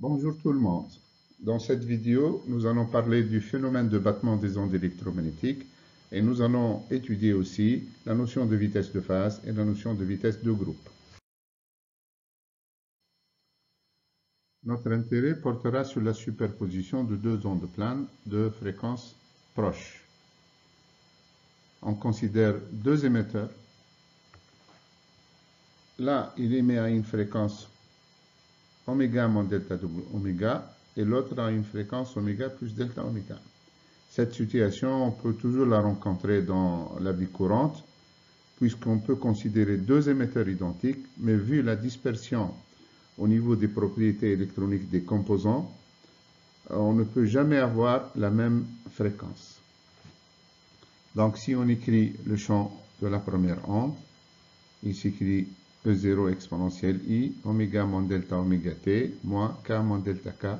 Bonjour tout le monde. Dans cette vidéo, nous allons parler du phénomène de battement des ondes électromagnétiques et nous allons étudier aussi la notion de vitesse de phase et la notion de vitesse de groupe. Notre intérêt portera sur la superposition de deux ondes planes de fréquences proches. On considère deux émetteurs. Là, il émet à une fréquence oméga moins delta double oméga et l'autre à une fréquence oméga plus delta oméga. Cette situation, on peut toujours la rencontrer dans la vie courante, puisqu'on peut considérer deux émetteurs identiques, mais vu la dispersion au niveau des propriétés électroniques des composants, on ne peut jamais avoir la même fréquence. Donc si on écrit le champ de la première onde, il s'écrit E0 exponentielle I, oméga moins delta oméga t, moins K moins delta K,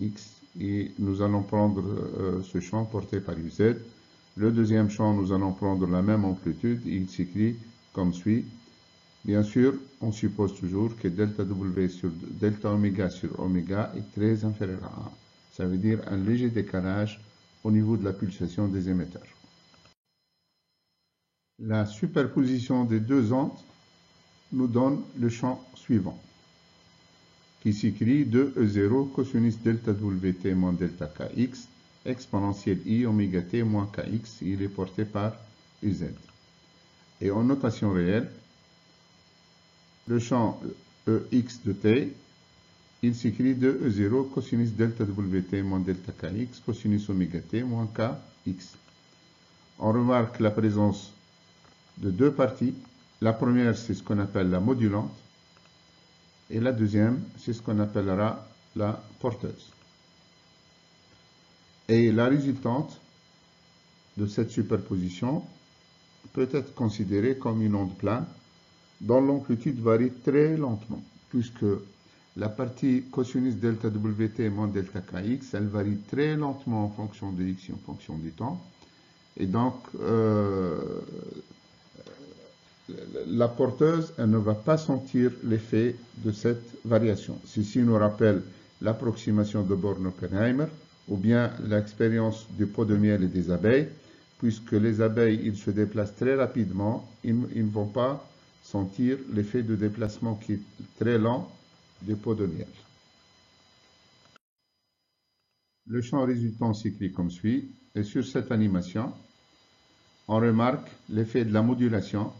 X. Et nous allons prendre ce champ porté par UZ. Le deuxième champ, nous allons prendre la même amplitude. Il s'écrit comme suit. Bien sûr, on suppose toujours que delta W sur delta oméga sur oméga est très inférieur à 1. Ça veut dire un léger décalage au niveau de la pulsation des émetteurs. La superposition des deux ondes nous donne le champ suivant, qui s'écrit 2E0 cosinus delta WT moins delta KX exponentielle I oméga T moins KX. Il est porté par UZ. Et en notation réelle, le champ EX de T, il s'écrit 2E0 cosinus delta WT moins delta KX cosinus oméga T moins KX. On remarque la présence de deux parties. La première, c'est ce qu'on appelle la modulante. Et la deuxième, c'est ce qu'on appellera la porteuse. Et la résultante de cette superposition peut être considérée comme une onde plane dont l'amplitude varie très lentement, puisque la partie cosinus delta WT moins delta KX, elle varie très lentement en fonction de X et en fonction du temps. Et donc, la porteuse, elle ne va pas sentir l'effet de cette variation. Ceci nous rappelle l'approximation de Born-Oppenheimer, ou bien l'expérience du pot de miel et des abeilles, puisque les abeilles, ils se déplacent très rapidement, ils ne vont pas sentir l'effet de déplacement qui est très lent du pot de miel. Le champ résultant s'écrit comme suit, et sur cette animation, on remarque l'effet de la modulation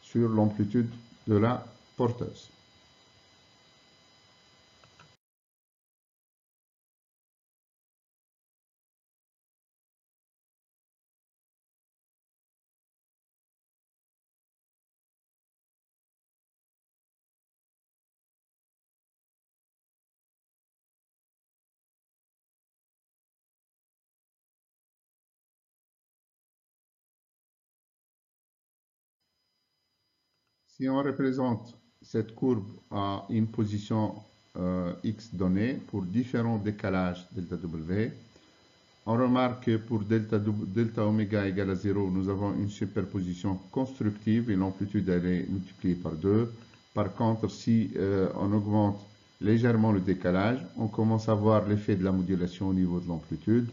sur l'amplitude de la porteuse. Si on représente cette courbe à une position x donnée pour différents décalages delta W, on remarque que pour delta oméga égale à 0, nous avons une superposition constructive et l'amplitude elle est multipliée par 2. Par contre, si on augmente légèrement le décalage, on commence à voir l'effet de la modulation au niveau de l'amplitude.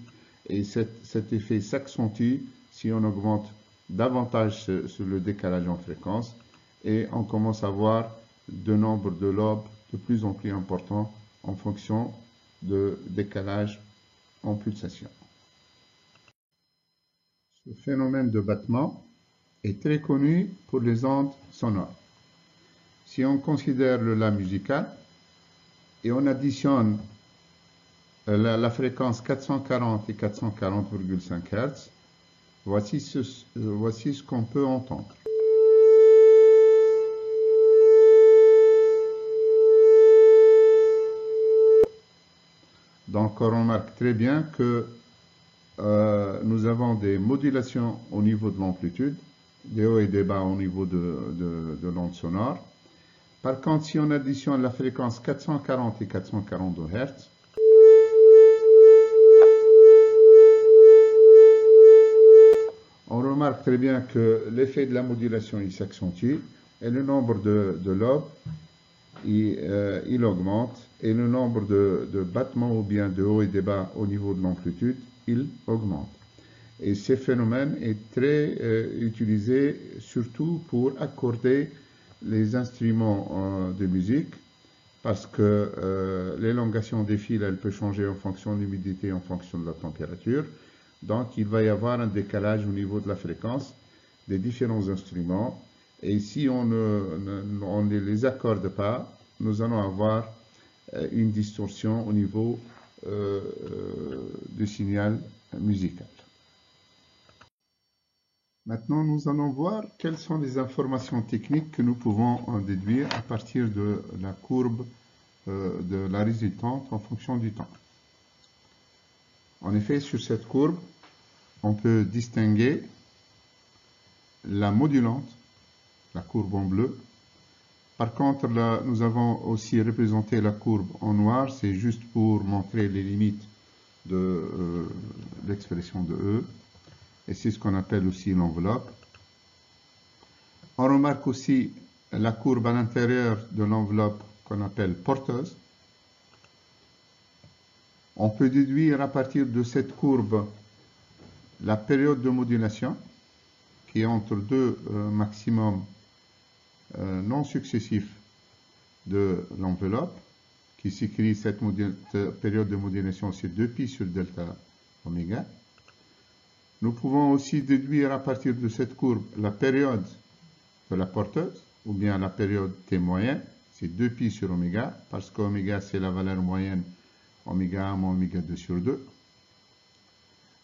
Et cet effet s'accentue si on augmente davantage sur le décalage en fréquence. Et on commence à voir de nombre de lobes de plus en plus important en fonction de décalage en pulsation. Ce phénomène de battement est très connu pour les ondes sonores. Si on considère le La musical et on additionne la fréquence 440 et 440,5 Hz, voici ce qu'on peut entendre. Donc on remarque très bien que nous avons des modulations au niveau de l'amplitude, des hauts et des bas au niveau de l'onde sonore. Par contre, si on additionne la fréquence 440 et 442 Hz, on remarque très bien que l'effet de la modulation s'accentue et le nombre de lobes il augmente et le nombre de battements ou bien de hauts et de bas au niveau de l'amplitude, il augmente. Et ce phénomène est très utilisé surtout pour accorder les instruments de musique parce que l'élongation des fils, elle peut changer en fonction de l'humidité, en fonction de la température. Donc, il va y avoir un décalage au niveau de la fréquence des différents instruments. Et si on ne les accorde pas, nous allons avoir une distorsion au niveau du signal musical. Maintenant, nous allons voir quelles sont les informations techniques que nous pouvons en déduire à partir de la courbe de la résultante en fonction du temps. En effet, sur cette courbe, on peut distinguer la modulante, la courbe en bleu. Par contre, là, nous avons aussi représenté la courbe en noir, c'est juste pour montrer les limites de l'expression de E. Et c'est ce qu'on appelle aussi l'enveloppe. On remarque aussi la courbe à l'intérieur de l'enveloppe qu'on appelle porteuse. On peut déduire à partir de cette courbe la période de modulation, qui est entre deux maximums non successifs de l'enveloppe, qui s'écrit cette période de modulation, c'est 2π sur delta oméga. Nous pouvons aussi déduire à partir de cette courbe la période de la porteuse, ou bien la période T moyenne, c'est 2π sur oméga, parce qu'oméga c'est la valeur moyenne, oméga 1 moins oméga 2 sur 2.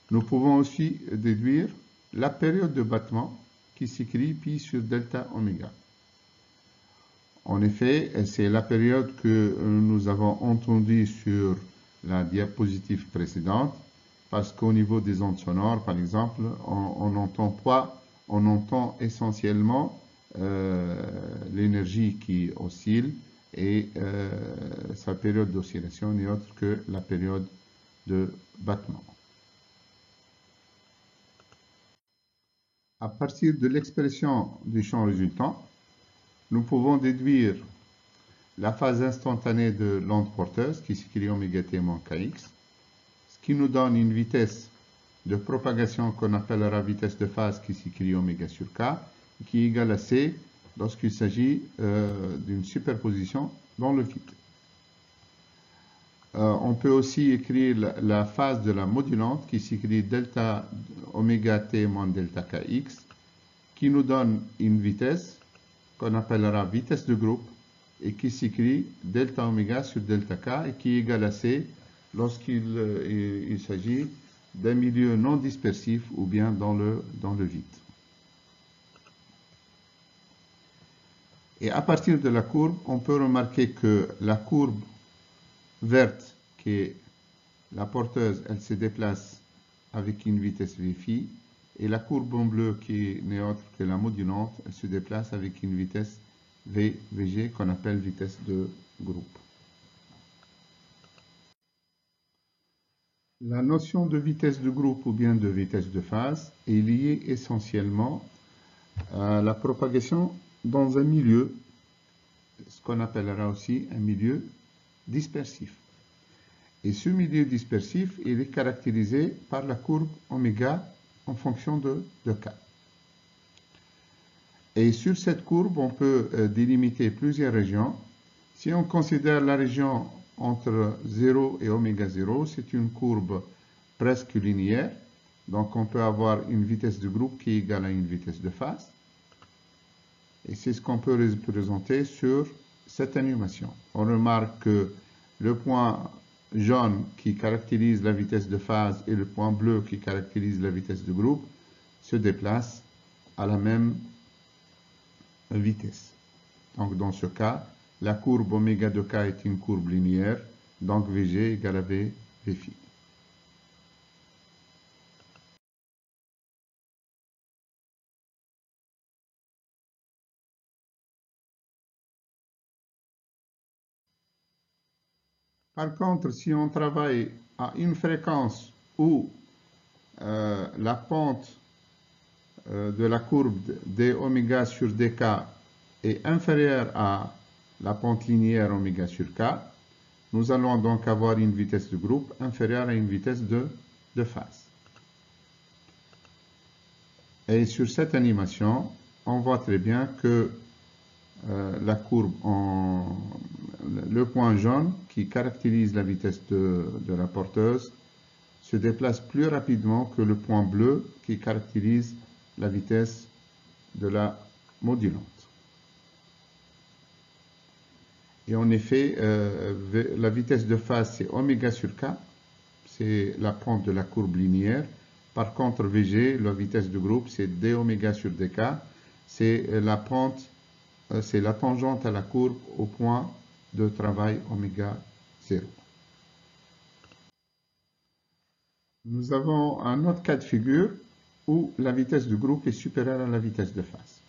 Nous pouvons aussi déduire la période de battement, qui s'écrit π sur delta oméga. En effet, c'est la période que nous avons entendue sur la diapositive précédente, parce qu'au niveau des ondes sonores, par exemple, on entend essentiellement l'énergie qui oscille et sa période d'oscillation n'est autre que la période de battement. À partir de l'expression du champ résultant, nous pouvons déduire la phase instantanée de l'onde porteuse qui s'écrit oméga t moins kx, ce qui nous donne une vitesse de propagation qu'on appellera vitesse de phase qui s'écrit oméga sur k, qui est égale à c lorsqu'il s'agit d'une superposition dans le vide. On peut aussi écrire la phase de la modulante qui s'écrit delta oméga t moins delta kx, qui nous donne une vitesse qu'on appellera vitesse de groupe et qui s'écrit delta oméga sur delta k et qui est égal à c lorsqu'il s'agit d'un milieu non dispersif ou bien dans le vide. Et à partir de la courbe, on peut remarquer que la courbe verte, qui est la porteuse, elle se déplace avec une vitesse v phi, et la courbe en bleu, qui n'est autre que la modulante, elle se déplace avec une vitesse vg qu'on appelle vitesse de groupe. La notion de vitesse de groupe ou bien de vitesse de phase est liée essentiellement à la propagation dans un milieu, ce qu'on appellera aussi un milieu dispersif. Et ce milieu dispersif, il est caractérisé par la courbe oméga en fonction de k. Et sur cette courbe, on peut délimiter plusieurs régions. Si on considère la région entre 0 et oméga 0, c'est une courbe presque linéaire. Donc on peut avoir une vitesse de groupe qui est égale à une vitesse de phase. Et c'est ce qu'on peut représenter sur cette animation. On remarque que le point jaune qui caractérise la vitesse de phase et le point bleu qui caractérise la vitesse de groupe se déplacent à la même vitesse. Donc dans ce cas, la courbe oméga de k est une courbe linéaire, donc Vg égale à V phi. Par contre, si on travaille à une fréquence où la pente de la courbe d oméga sur dk est inférieure à la pente linéaire oméga sur k, nous allons donc avoir une vitesse de groupe inférieure à une vitesse de phase. Et sur cette animation, on voit très bien que la courbe, le point jaune qui caractérise la vitesse de la porteuse se déplace plus rapidement que le point bleu qui caractérise la vitesse de la modulante. Et en effet, la vitesse de phase, c'est oméga sur k, c'est la pente de la courbe linéaire. Par contre, VG, la vitesse de groupe, c'est d oméga sur dk, c'est la pente, c'est la tangente à la courbe au point de travail oméga 0. Nous avons un autre cas de figure où la vitesse de groupe est supérieure à la vitesse de phase.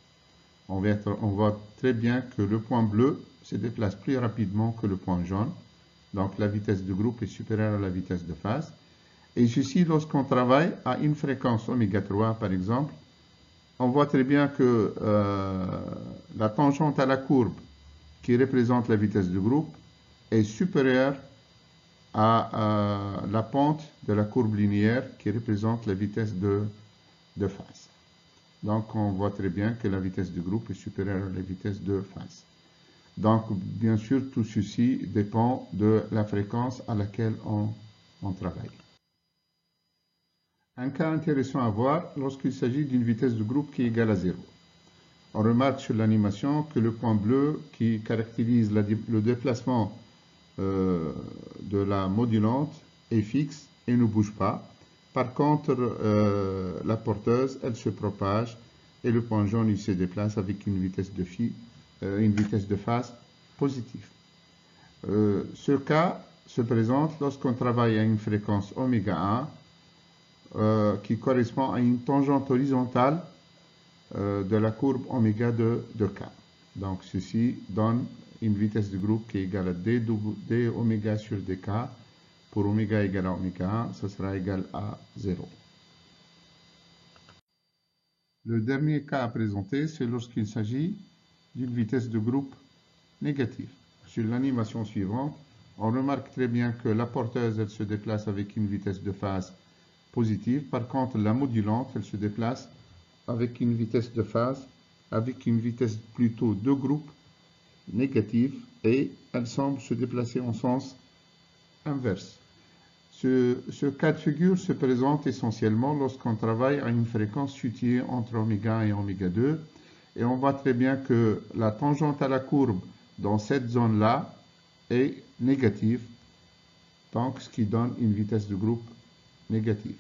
On voit très bien que le point bleu se déplace plus rapidement que le point jaune. Donc la vitesse de groupe est supérieure à la vitesse de phase. Et ceci, lorsqu'on travaille à une fréquence oméga 3 par exemple, on voit très bien que la tangente à la courbe qui représente la vitesse de groupe est supérieure à la pente de la courbe linéaire qui représente la vitesse de phase. Donc on voit très bien que la vitesse de groupe est supérieure à la vitesse de phase. Donc bien sûr tout ceci dépend de la fréquence à laquelle on travaille. Un cas intéressant à voir lorsqu'il s'agit d'une vitesse de groupe qui est égale à 0. On remarque sur l'animation que le point bleu qui caractérise le déplacement de la modulante est fixe et ne bouge pas. Par contre, la porteuse, elle se propage et le point jaune, il se déplace avec une vitesse de phase positive. Ce cas se présente lorsqu'on travaille à une fréquence oméga 1 qui correspond à une tangente horizontale de la courbe oméga de k. Donc ceci donne une vitesse de groupe qui est égale à d oméga sur dk. Pour oméga égale à oméga 1, ce sera égal à 0. Le dernier cas à présenter, c'est lorsqu'il s'agit d'une vitesse de groupe négative. Sur l'animation suivante, on remarque très bien que la porteuse, elle se déplace avec une vitesse de phase positive. Par contre, la modulante, elle se déplace avec une vitesse de phase, avec une vitesse plutôt de groupe négative, et elle semble se déplacer en sens inverse. Ce cas de figure se présente essentiellement lorsqu'on travaille à une fréquence située entre oméga 1 et oméga 2, et on voit très bien que la tangente à la courbe dans cette zone-là est négative, donc ce qui donne une vitesse de groupe négative.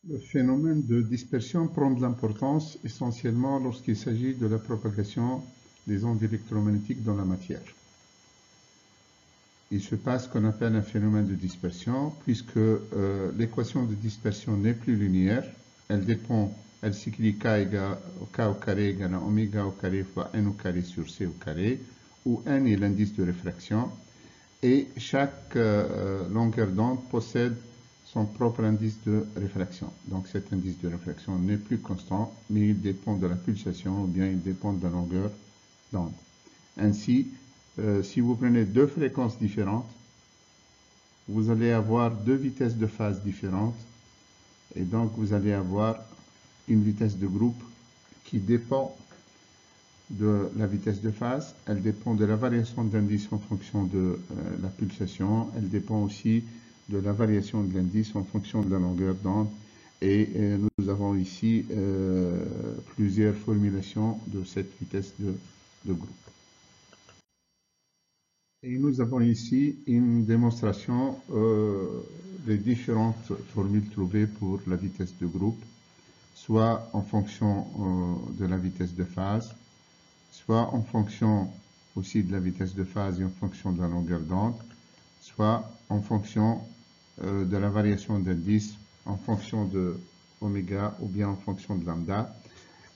Le phénomène de dispersion prend de l'importance essentiellement lorsqu'il s'agit de la propagation des ondes électromagnétiques dans la matière. Il se passe ce qu'on appelle un phénomène de dispersion, puisque l'équation de dispersion n'est plus linéaire. Elle s'écrit k au carré égale à oméga au carré fois n au carré sur c au carré, où n est l'indice de réfraction, et chaque longueur d'onde possède son propre indice de réfraction. Donc cet indice de réfraction n'est plus constant, mais il dépend de la pulsation ou bien il dépend de la longueur d'onde. Ainsi, si vous prenez deux fréquences différentes, vous allez avoir deux vitesses de phase différentes, et donc vous allez avoir une vitesse de groupe qui dépend de la vitesse de phase, elle dépend de la variation d'indice en fonction de la pulsation, elle dépend aussi de la variation de l'indice en fonction de la longueur d'onde, et nous avons ici plusieurs formulations de cette vitesse de groupe. Et nous avons ici une démonstration des différentes formules trouvées pour la vitesse de groupe, soit en fonction de la vitesse de phase, soit en fonction aussi de la vitesse de phase et en fonction de la longueur d'onde, soit en fonction de la variation d'indice en fonction de oméga ou bien en fonction de lambda.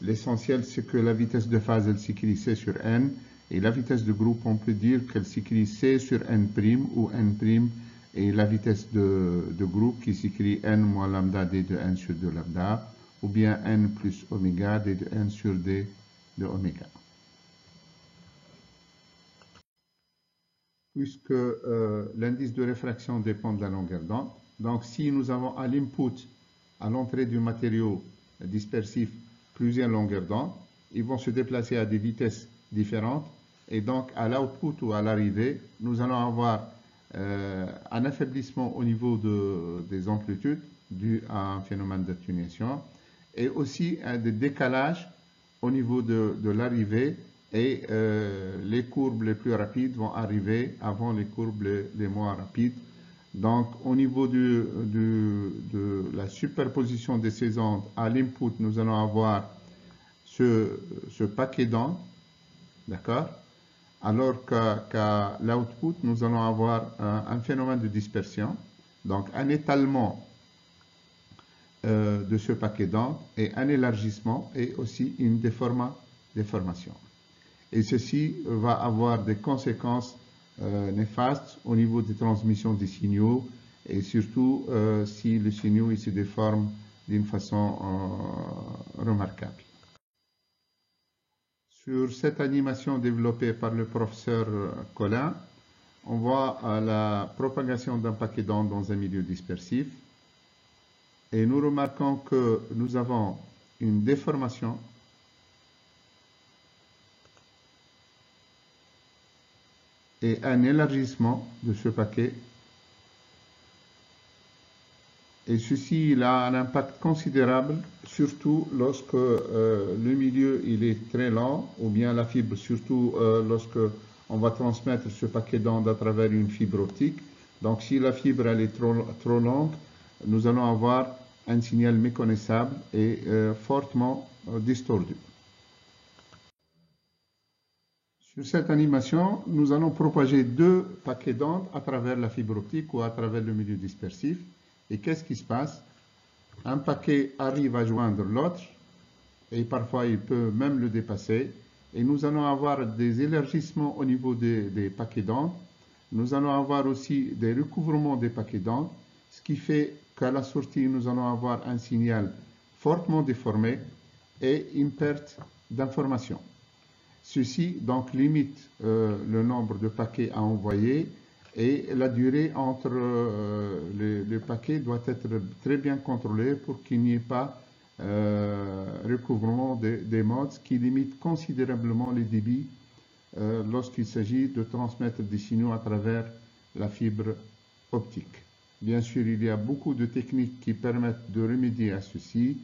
L'essentiel, c'est que la vitesse de phase, elle s'écrit C sur N, et la vitesse de groupe, on peut dire qu'elle s'écrit C sur N' ou N', et la vitesse de groupe qui s'écrit N moins lambda D de N sur 2 lambda, ou bien N plus oméga D de N sur D de oméga. puisque l'indice de réfraction dépend de la longueur d'onde. Donc si nous avons à l'input, à l'entrée du matériau dispersif, plusieurs longueurs d'onde, ils vont se déplacer à des vitesses différentes. Et donc à l'output ou à l'arrivée, nous allons avoir un affaiblissement au niveau des amplitudes dû à un phénomène d'atténuation et aussi des décalages au niveau de l'arrivée et les courbes les plus rapides vont arriver avant les courbes les moins rapides. Donc au niveau de la superposition de ces ondes, à l'input, nous allons avoir ce paquet d'ondes, d'accord? Alors qu'à l'output, nous allons avoir un phénomène de dispersion, donc un étalement de ce paquet d'ondes et un élargissement et aussi une déformation. Et ceci va avoir des conséquences néfastes au niveau des transmissions des signaux et surtout si le signaux il se déforme d'une façon remarquable. Sur cette animation développée par le professeur Colin, on voit la propagation d'un paquet d'ondes dans un milieu dispersif et nous remarquons que nous avons une déformation et un élargissement de ce paquet. Et ceci il a un impact considérable, surtout lorsque le milieu il est très lent, ou bien la fibre, surtout lorsque on va transmettre ce paquet d'ondes à travers une fibre optique. Donc si la fibre elle est trop longue, nous allons avoir un signal méconnaissable et fortement distordu. Sur cette animation, nous allons propager deux paquets d'ondes à travers la fibre optique ou à travers le milieu dispersif. Et qu'est-ce qui se passe? Un paquet arrive à joindre l'autre et parfois il peut même le dépasser. Et nous allons avoir des élargissements au niveau des paquets d'ondes. Nous allons avoir aussi des recouvrements des paquets d'ondes, ce qui fait qu'à la sortie, nous allons avoir un signal fortement déformé et une perte d'information. Ceci donc limite le nombre de paquets à envoyer et la durée entre les paquets doit être très bien contrôlée pour qu'il n'y ait pas recouvrement des modes, ce qui limite considérablement les débits lorsqu'il s'agit de transmettre des signaux à travers la fibre optique. Bien sûr, il y a beaucoup de techniques qui permettent de remédier à ceci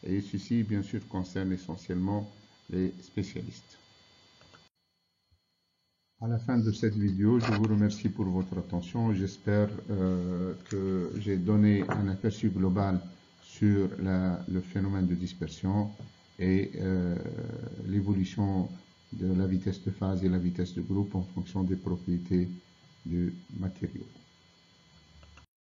et ceci bien sûr concerne essentiellement les spécialistes. À la fin de cette vidéo, je vous remercie pour votre attention. J'espère que j'ai donné un aperçu global sur le phénomène de dispersion et l'évolution de la vitesse de phase et la vitesse de groupe en fonction des propriétés du matériau.